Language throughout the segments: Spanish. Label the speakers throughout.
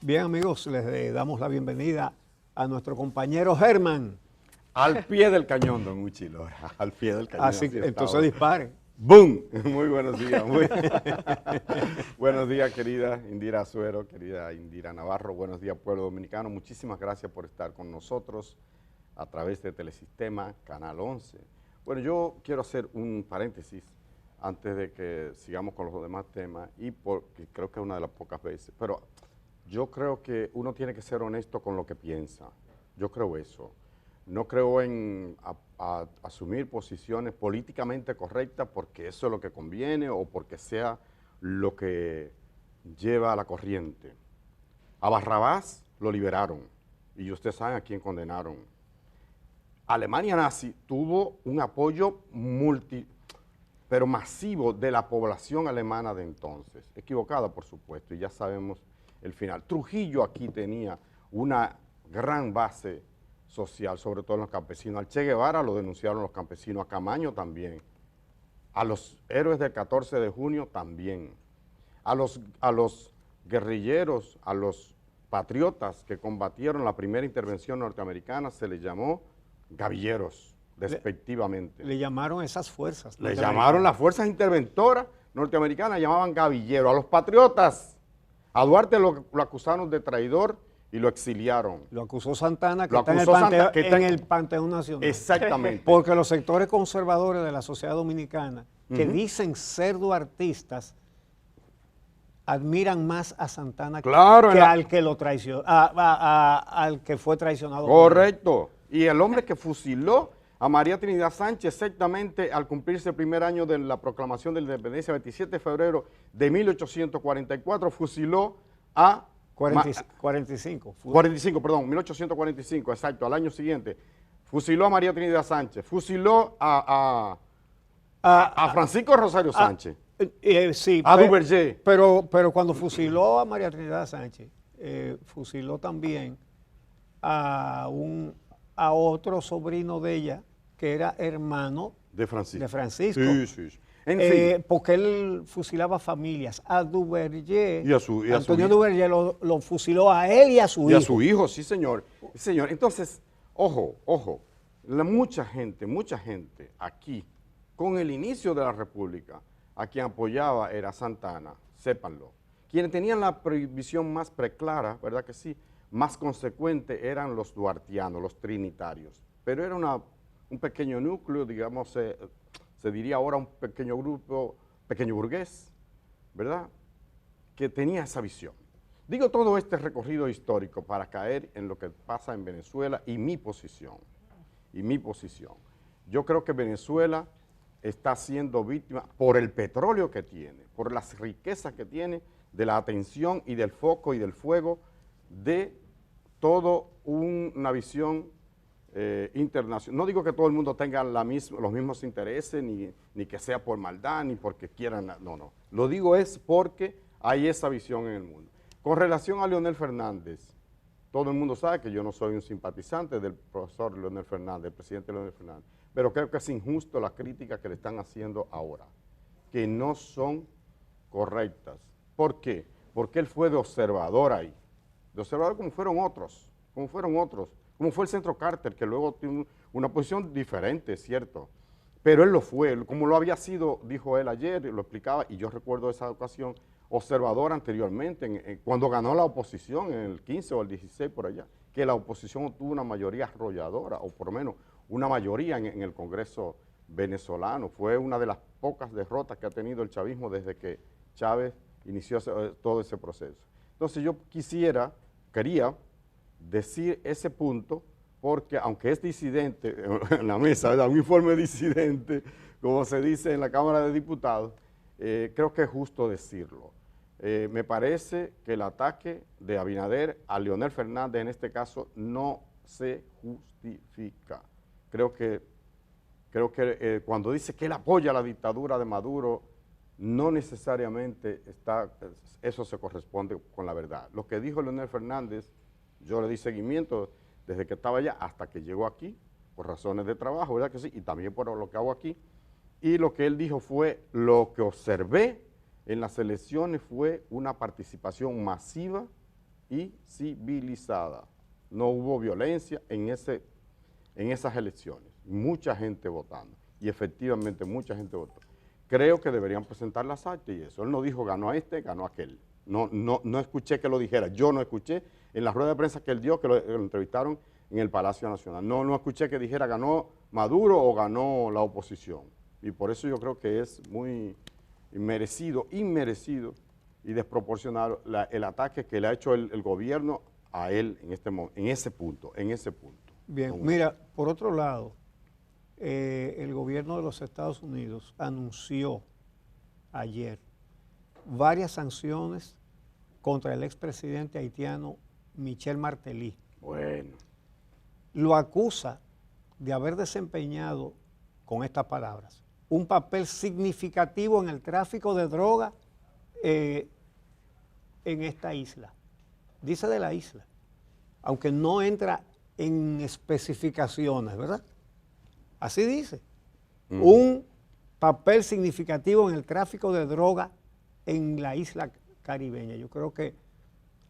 Speaker 1: Bien, amigos, les damos la bienvenida a nuestro compañero Germán.
Speaker 2: Al pie del cañón, don Uchi Lora, al pie del cañón.
Speaker 1: Así que entonces dispare.
Speaker 2: ¡Boom! Muy buenos días. Buenos días, querida Indira Azuero, querida Indira Navarro. Buenos días, pueblo dominicano. Muchísimas gracias por estar con nosotros a través de Telesistema, Canal 11. Bueno, yo quiero hacer un paréntesis antes de que sigamos con los demás temas, y porque creo que es una de las pocas veces, pero yo creo que uno tiene que ser honesto con lo que piensa. Yo creo eso. No creo en asumir posiciones políticamente correctas porque eso es lo que conviene o porque sea lo que lleva a la corriente. A Barrabás lo liberaron y ustedes saben a quién condenaron. Alemania nazi tuvo un apoyo pero masivo de la población alemana de entonces. Equivocada, por supuesto, y ya sabemos el final. Trujillo aquí tenía una gran base social, sobre todo en los campesinos. Al Che Guevara lo denunciaron los campesinos, a Camaño también, a los héroes del 14 de junio también, a los guerrilleros, a los patriotas que combatieron la primera intervención norteamericana se les llamó gavilleros, despectivamente.
Speaker 1: Le llamaron esas fuerzas.
Speaker 2: Le llamaron las fuerzas interventoras norteamericanas, llamaban gavilleros. A los patriotas, a Duarte lo acusaron de traidor y lo exiliaron.
Speaker 1: Lo acusó Santana, que está en el Panteón Nacional.
Speaker 2: Exactamente.
Speaker 1: Porque los sectores conservadores de la sociedad dominicana, que dicen ser duartistas, admiran más a Santana que al que lo traicionó, al que fue traicionado.
Speaker 2: Correcto. Y el hombre que fusiló a María Trinidad Sánchez exactamente al cumplirse el primer año de la proclamación de la independencia, 27 de febrero de 1844, fusiló a
Speaker 1: 45,
Speaker 2: 1845, exacto, al año siguiente. Fusiló a María Trinidad Sánchez, fusiló a Francisco Rosario Sánchez,
Speaker 1: sí,
Speaker 2: a Duvergé.
Speaker 1: Pero cuando fusiló a María Trinidad Sánchez, fusiló también a otro sobrino de ella, que era hermano
Speaker 2: de Francisco.
Speaker 1: Sí,
Speaker 2: sí, sí. En fin.
Speaker 1: Porque él fusilaba familias. A Duvergé,
Speaker 2: Antonio
Speaker 1: Duvergé lo fusiló a él y a su hijo.
Speaker 2: Y a su hijo, sí, señor. Señor, entonces, ojo, mucha gente aquí, con el inicio de la República, a quien apoyaba era Santana, sépanlo. Quienes tenían la prohibición más preclara, ¿verdad que sí?, más consecuente, eran los duartianos, los trinitarios. Pero era un pequeño núcleo, digamos, se diría ahora un pequeño grupo, pequeño burgués, ¿verdad?, que tenía esa visión. Digo todo este recorrido histórico para caer en lo que pasa en Venezuela y mi posición. Yo creo que Venezuela está siendo víctima por el petróleo que tiene, por las riquezas que tiene, de la atención y del foco y del fuego de toda una visión internacional. No digo que todo el mundo tenga los mismos intereses, ni que sea por maldad, ni porque quieran, no. Lo digo es porque hay esa visión en el mundo. Con relación a Leonel Fernández, todo el mundo sabe que yo no soy un simpatizante del profesor Leonel Fernández, del presidente Leonel Fernández, pero creo que es injusto las críticas que le están haciendo ahora, que no son correctas. ¿Por qué? Porque él fue de observador ahí, de observador como fueron otros, como fue el Centro Carter, que luego tiene una posición diferente, es cierto, pero él lo fue, como lo había sido, dijo él ayer, lo explicaba, y yo recuerdo esa ocasión, observador anteriormente, cuando ganó la oposición en el 15 o el 16 por allá, que la oposición obtuvo una mayoría arrolladora, o por lo menos una mayoría en el Congreso venezolano. Fue una de las pocas derrotas que ha tenido el chavismo desde que Chávez inició todo ese proceso. Entonces yo quería decir ese punto, porque aunque es disidente en la mesa, ¿verdad?, un informe disidente, como se dice en la Cámara de Diputados, creo que es justo decirlo. Me parece que el ataque de Abinader a Leonel Fernández en este caso no se justifica. Creo que cuando dice que él apoya la dictadura de Maduro, no necesariamente eso se corresponde con la verdad. Lo que dijo Leonel Fernández, yo le di seguimiento desde que estaba allá hasta que llegó aquí, por razones de trabajo, ¿verdad que sí? Y también por lo que hago aquí. Y lo que él dijo fue, lo que observé en las elecciones fue una participación masiva y civilizada. No hubo violencia en esas elecciones. Mucha gente votando. Y efectivamente mucha gente votó. Creo que deberían presentar las actas y eso. Él no dijo ganó a este, ganó a aquel. No escuché que lo dijera. Yo no escuché en la rueda de prensa que él dio, que lo entrevistaron en el Palacio Nacional. No escuché que dijera ganó Maduro o ganó la oposición. Y por eso yo creo que es muy inmerecido y desproporcionado el ataque que le ha hecho el gobierno a él en ese punto.
Speaker 1: Bien, mira, por otro lado, el gobierno de los Estados Unidos anunció ayer varias sanciones contra el expresidente haitiano Michel Martelly.
Speaker 2: Bueno.
Speaker 1: Lo acusa de haber desempeñado, con estas palabras, un papel significativo en el tráfico de droga en esta isla. Dice de la isla, aunque no entra en especificaciones, ¿verdad? Así dice. Un papel significativo en el tráfico de droga en la isla caribeña. Yo creo que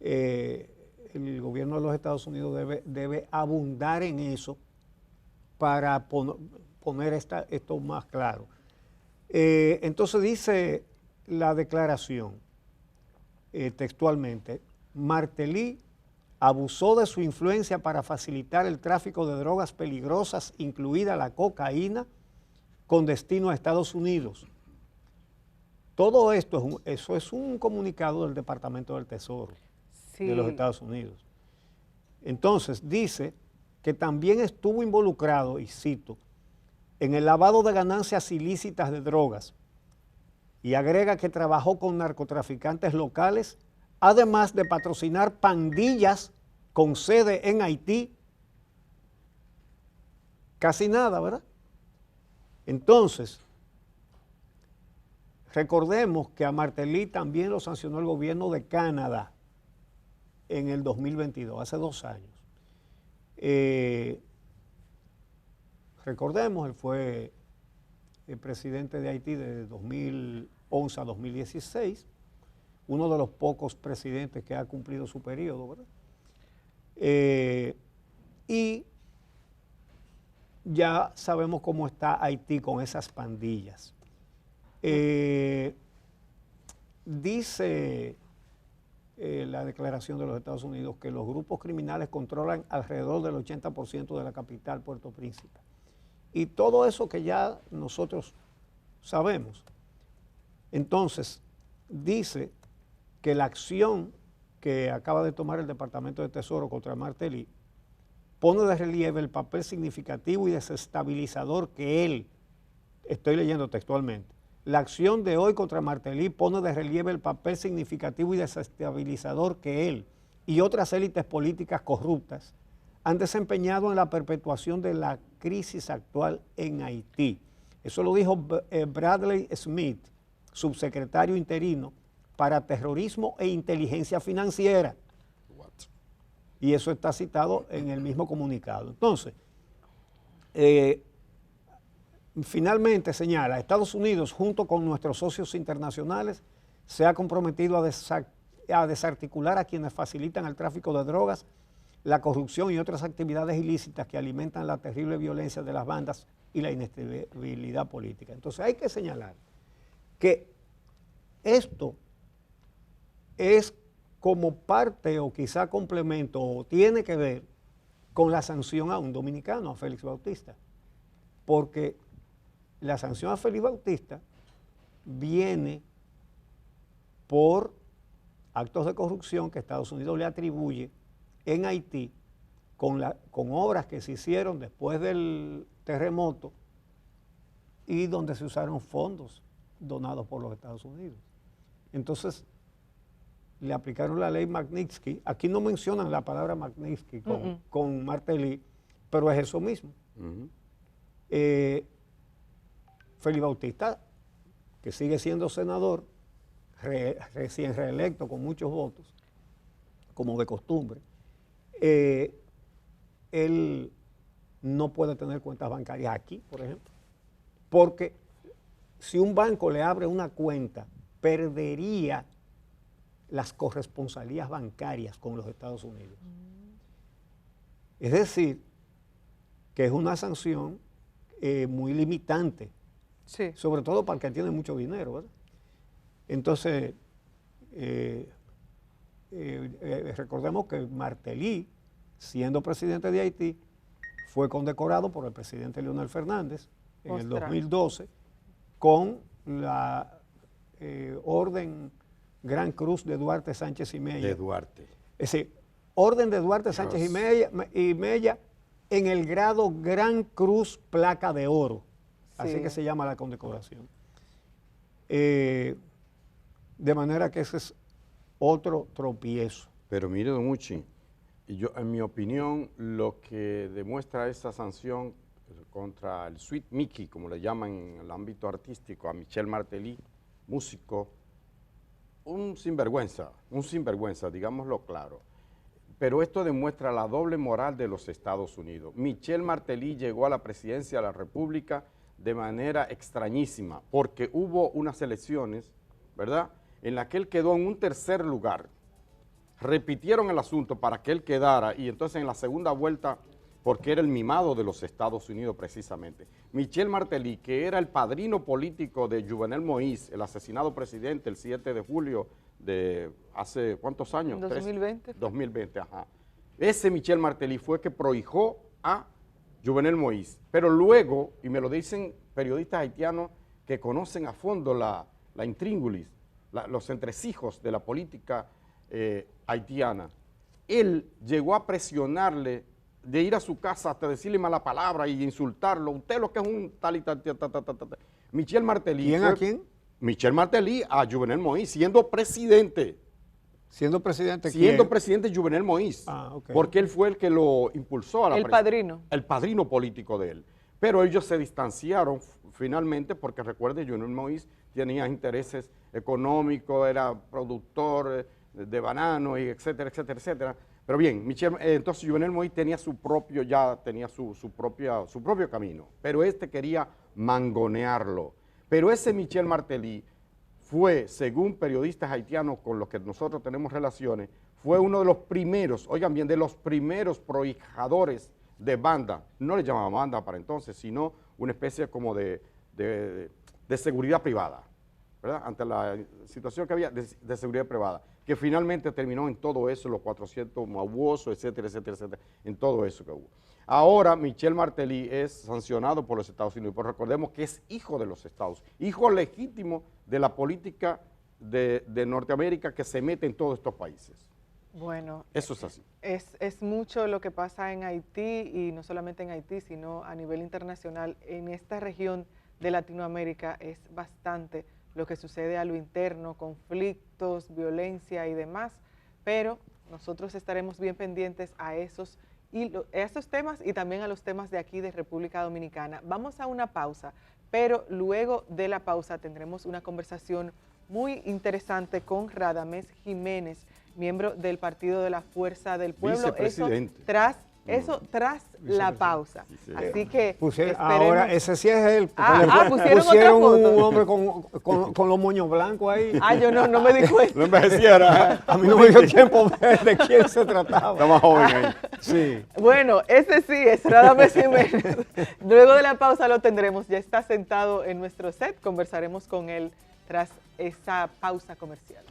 Speaker 1: el gobierno de los Estados Unidos debe abundar en eso para poner esto más claro. Entonces dice la declaración textualmente, Martelly abusó de su influencia para facilitar el tráfico de drogas peligrosas, incluida la cocaína, con destino a Estados Unidos. Todo esto eso es un comunicado del Departamento del Tesoro de los Estados Unidos. Entonces dice que también estuvo involucrado, y cito, en el lavado de ganancias ilícitas de drogas, y agrega que trabajó con narcotraficantes locales, además de patrocinar pandillas con sede en Haití. Casi nada, ¿verdad? Entonces, recordemos que a Martelly también lo sancionó el gobierno de Canadá en el 2022, hace 2 años. Recordemos, él fue el presidente de Haití de 2011 a 2016, uno de los pocos presidentes que ha cumplido su periodo, ¿verdad? Y ya sabemos cómo está Haití con esas pandillas. Dice la declaración de los Estados Unidos que los grupos criminales controlan alrededor del 80% de la capital, Puerto Príncipe. Y todo eso que ya nosotros sabemos. Entonces, dice que la acción que acaba de tomar el Departamento de Tesoro contra Martelly pone de relieve el papel significativo y desestabilizador que él, estoy leyendo textualmente, la acción de hoy contra Martelly pone de relieve el papel significativo y desestabilizador que él y otras élites políticas corruptas han desempeñado en la perpetuación de la crisis actual en Haití. Eso lo dijo Bradley Smith, subsecretario interino para terrorismo e inteligencia financiera. Y eso está citado en el mismo comunicado. Entonces, finalmente señala, Estados Unidos, junto con nuestros socios internacionales, se ha comprometido a desarticular a quienes facilitan el tráfico de drogas, la corrupción y otras actividades ilícitas que alimentan la terrible violencia de las bandas y la inestabilidad política. Entonces hay que señalar que esto es como parte o quizá complemento o tiene que ver con la sanción a un dominicano, a Félix Bautista, porque la sanción a Félix Bautista viene por actos de corrupción que Estados Unidos le atribuye en Haití con obras que se hicieron después del terremoto y donde se usaron fondos donados por los Estados Unidos. Entonces, le aplicaron la ley Magnitsky. Aquí no mencionan la palabra Magnitsky con Martelly, pero es eso mismo. Félix Bautista, que sigue siendo senador, recién reelecto con muchos votos, como de costumbre, él no puede tener cuentas bancarias aquí, por ejemplo, porque si un banco le abre una cuenta, perdería las corresponsalías bancarias con los Estados Unidos. Es decir, que es una sanción muy limitante,
Speaker 3: Sí.
Speaker 1: sobre todo para el que tiene mucho dinero, ¿verdad? Entonces, recordemos que Martelly, siendo presidente de Haití, fue condecorado por el presidente Leonel Fernández en el 2012 con la Orden Gran Cruz de Duarte Sánchez y Mella.
Speaker 2: De Duarte.
Speaker 1: Es decir, Orden de Duarte Sánchez y Mella en el grado Gran Cruz Placa de Oro. Así que se llama la condecoración. De manera que ese es otro tropiezo.
Speaker 2: Pero mire, don Uchi, yo, en mi opinión, lo que demuestra esa sanción contra el Sweet Mickey, como le llaman en el ámbito artístico, a Michel Martelly, músico, un sinvergüenza, digámoslo claro. Pero esto demuestra la doble moral de los Estados Unidos. Michel Martelly llegó a la presidencia de la República de manera extrañísima, porque hubo unas elecciones, ¿verdad?, en las que él quedó en un tercer lugar. Repitieron el asunto para que él quedara, y entonces en la segunda vuelta, porque era el mimado de los Estados Unidos precisamente, Michel Martelly, que era el padrino político de Jovenel Moïse, el asesinado presidente el 7 de julio de hace, ¿cuántos años?
Speaker 3: 2020.
Speaker 2: 2020, ajá. Ese Michel Martelly fue que prohijó a Jovenel Moïse, pero luego, y me lo dicen periodistas haitianos que conocen a fondo la intríngulis, los entresijos de la política haitiana, él llegó a presionarle de ir a su casa hasta decirle mala palabra y insultarlo. Usted lo que es un tal y tal, Michel Martelly.
Speaker 1: ¿Quién a quién?
Speaker 2: Michel Martelly a Jovenel Moïse, siendo presidente.
Speaker 1: ¿Siendo presidente
Speaker 2: Siendo
Speaker 1: quién?
Speaker 2: presidente Jovenel Moïse.
Speaker 1: Ah, ok.
Speaker 2: Porque él fue el que lo impulsó a la
Speaker 3: El padrino.
Speaker 2: El padrino político de él. Pero ellos se distanciaron finalmente porque recuerde, Jovenel Moïse tenía intereses económicos, era productor de banano, y etcétera, etcétera, etcétera. Pero bien, entonces Jovenel Moïse tenía su propio camino, pero este quería mangonearlo. Pero ese Michel Martelly fue, según periodistas haitianos con los que nosotros tenemos relaciones, fue uno de los primeros, oigan bien, de los primeros prohijadores de banda, no le llamaban banda para entonces, sino una especie como de seguridad privada, ¿verdad? Ante la situación que había de seguridad privada, que finalmente terminó en todo eso, los 400 mauosos, etcétera, etcétera, etcétera, en todo eso que hubo. Ahora Michel Martelly es sancionado por los Estados Unidos, pero recordemos que es hijo de los Estados Unidos, hijo legítimo de la política de Norteamérica que se mete en todos estos países.
Speaker 3: Bueno,
Speaker 2: eso es así.
Speaker 3: Es mucho lo que pasa en Haití, y no solamente en Haití, sino a nivel internacional. En esta región de Latinoamérica es bastante lo que sucede a lo interno, conflictos, violencia y demás, pero nosotros estaremos bien pendientes a esos temas y también a los temas de aquí de República Dominicana. Vamos a una pausa, pero luego de la pausa tendremos una conversación muy interesante con Radamés Jiménez, miembro del Partido de la Fuerza del Pueblo.
Speaker 2: Vicepresidente.
Speaker 3: Eso tras la pausa.
Speaker 2: Sí,
Speaker 3: Así que
Speaker 1: ahora ese sí es él.
Speaker 3: Pusieron
Speaker 1: un hombre con los moños blancos ahí.
Speaker 3: Yo no me di cuenta.
Speaker 2: No envejeciera.
Speaker 1: A mí no me dio tiempo de quién se trataba.
Speaker 2: Está más joven ahí.
Speaker 1: Sí.
Speaker 3: Bueno, ese sí es Radamés Jiménez. Luego de la pausa lo tendremos. Ya está sentado en nuestro set. Conversaremos con él tras esa pausa comercial.